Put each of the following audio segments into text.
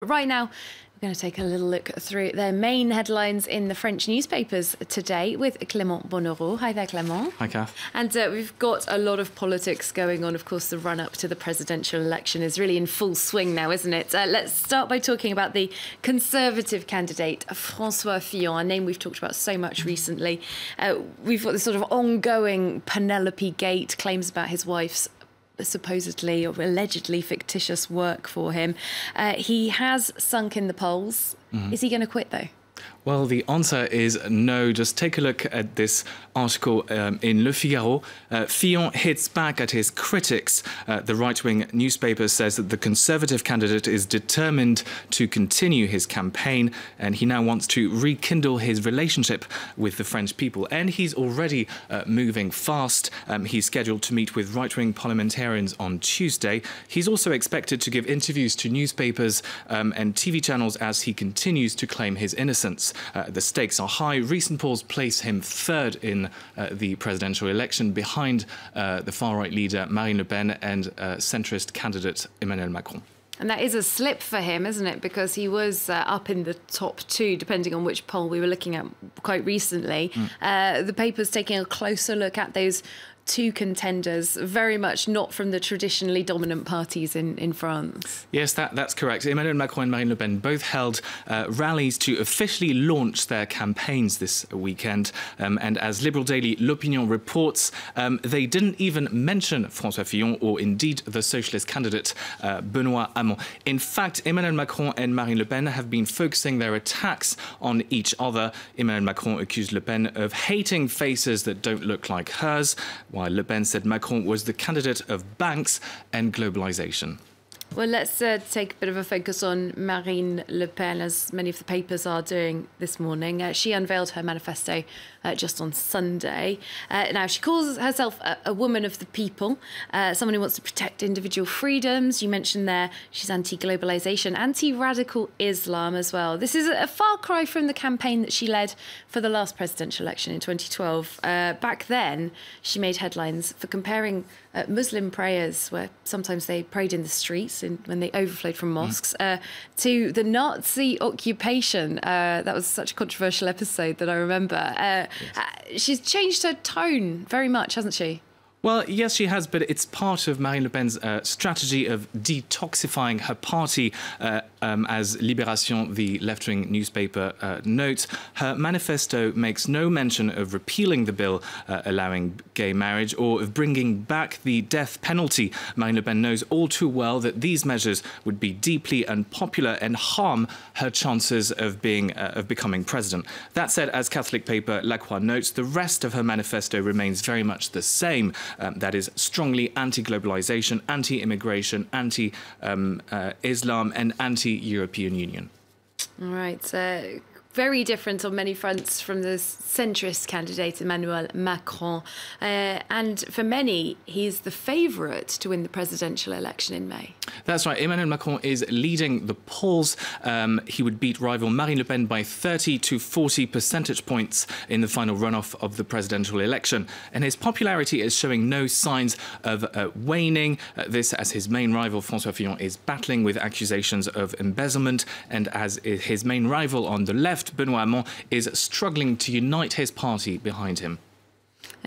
Right now, we're going to take a little look through their main headlines in the French newspapers today with Clément Bonnereau. Hi there, Clément. Hi, Kath. And we've got a lot of politics going on. Of course, the run-up to the presidential election is really in full swing now, isn't it? Let's start by talking about the Conservative candidate, François Fillon, a name we've talked about so much recently. We've got this sort of ongoing Penelope Gate, claims about his wife's supposedly or allegedly fictitious work for him. He has sunk in the polls. Is he going to quit, though? Well, the answer is no. Just take a look at this article in Le Figaro. Fillon hits back at his critics. The right-wing newspaper says that the Conservative candidate is determined to continue his campaign, and he now wants to rekindle his relationship with the French people. And he's already moving fast. He's scheduled to meet with right-wing parliamentarians on Tuesday. He's also expected to give interviews to newspapers and TV channels as he continues to claim his innocence. The stakes are high. Recent polls place him third in the presidential election, behind the far-right leader Marine Le Pen and centrist candidate Emmanuel Macron. And that is a slip for him, isn't it? Because he was up in the top two, depending on which poll we were looking at quite recently. The paper's taking a closer look at those two contenders, very much not from the traditionally dominant parties in France. Yes, that's correct. Emmanuel Macron and Marine Le Pen both held rallies to officially launch their campaigns this weekend. And as Liberal daily L'Opinion reports, they didn't even mention François Fillon or indeed the socialist candidate Benoît Hamon. In fact, Emmanuel Macron and Marine Le Pen have been focusing their attacks on each other. Emmanuel Macron accused Le Pen of hating faces that don't look like hers, while Le Pen said Macron was the candidate of banks and globalization. Well, let's take a bit of a focus on Marine Le Pen, as many of the papers are doing this morning. She unveiled her manifesto just on Sunday. Now, she calls herself a woman of the people, someone who wants to protect individual freedoms. You mentioned there she's anti-globalization, anti-radical Islam as well. This is a far cry from the campaign that she led for the last presidential election in 2012. Back then, she made headlines for comparing Muslim prayers, where sometimes they prayed in the streets when they overflowed from mosques, to the Nazi occupation. That was such a controversial episode that I remember. Yes. She's changed her tone very much, hasn't she? Well, yes, she has, but it's part of Marine Le Pen's strategy of detoxifying her party. As Libération, the left-wing newspaper, notes, her manifesto makes no mention of repealing the bill allowing gay marriage or of bringing back the death penalty. Marine Le Pen knows all too well that these measures would be deeply unpopular and harm her chances of becoming president. That said, as Catholic paper La Croix notes, the rest of her manifesto remains very much the same. That is strongly anti-globalization, anti-immigration, anti-Islam and anti-European Union. All right. Very different on many fronts from the centrist candidate Emmanuel Macron. And for many, he's the favourite to win the presidential election in May. That's right. Emmanuel Macron is leading the polls. He would beat rival Marine Le Pen by 30 to 40 percentage points in the final runoff of the presidential election. And his popularity is showing no signs of waning. This as his main rival, François Fillon, is battling with accusations of embezzlement, and as his main rival on the left, Benoît Hamon, is struggling to unite his party behind him.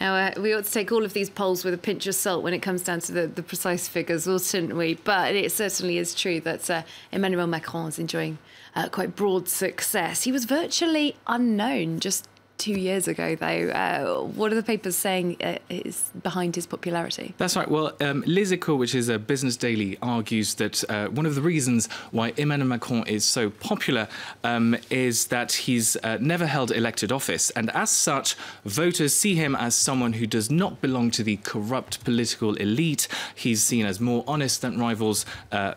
Now, we ought to take all of these polls with a pinch of salt when it comes down to the precise figures, oughtn't we? But it certainly is true that Emmanuel Macron is enjoying quite broad success. He was virtually unknown just 2 years ago, though. What are the papers saying is behind his popularity? That's right. Well, Les Echos, which is a business daily, argues that one of the reasons why Emmanuel Macron is so popular is that he's never held elected office. And as such, voters see him as someone who does not belong to the corrupt political elite. He's seen as more honest than rivals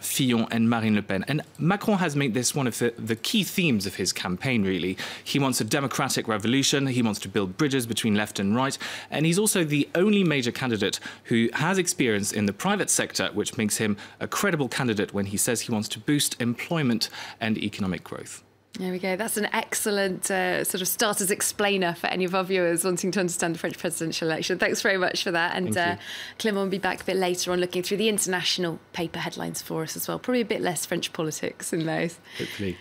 Fillon and Marine Le Pen. And Macron has made this one of the key themes of his campaign, really. He wants a democratic revolution. He wants to build bridges between left and right. And he's also the only major candidate who has experience in the private sector, which makes him a credible candidate when he says he wants to boost employment and economic growth. There we go. That's an excellent sort of starters explainer for any of our viewers wanting to understand the French presidential election. Thanks very much for that. And Clement will be back a bit later on looking through the international paper headlines for us as well. Probably a bit less French politics in those. Hopefully.